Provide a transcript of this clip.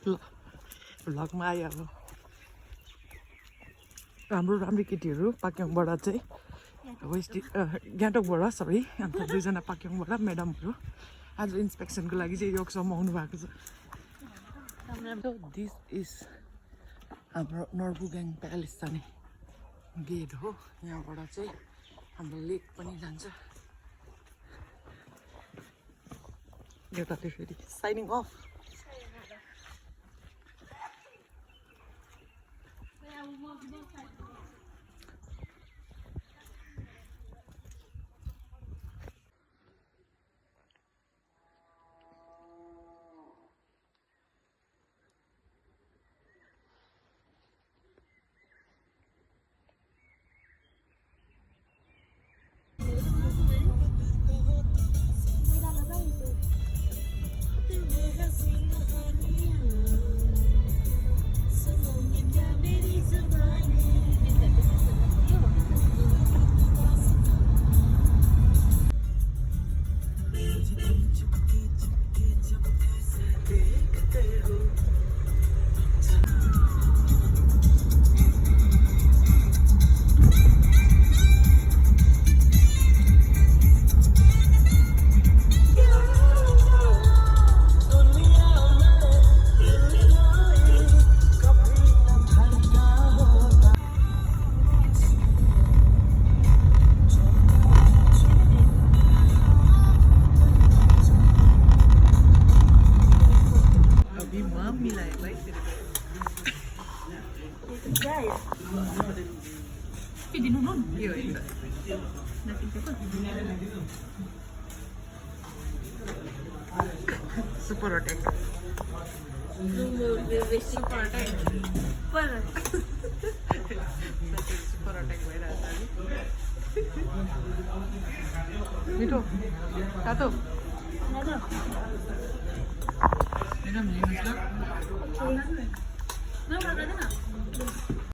ल भ्लगमा आयो अब राम्रो राम्रो केटीहरू पाक्योङबाट चाहिँ वेस्ट गान्तोकबाट सबै अन्त दुईजना पाक्योङबाट म्याडमहरू आज इन्सपेक्सनको लागि चाहिँ योगसम्म आउनु भएको छ दिस इज हाम्रो नर्बुगाङ प्यालेस जाने गेट हो यहाँबाट चाहिँ हाम्रो लेक पनि जान्छ यता चाहिँ फेरि shining of super attack super attack super attack भइरहेछ मिठो तातो एकदम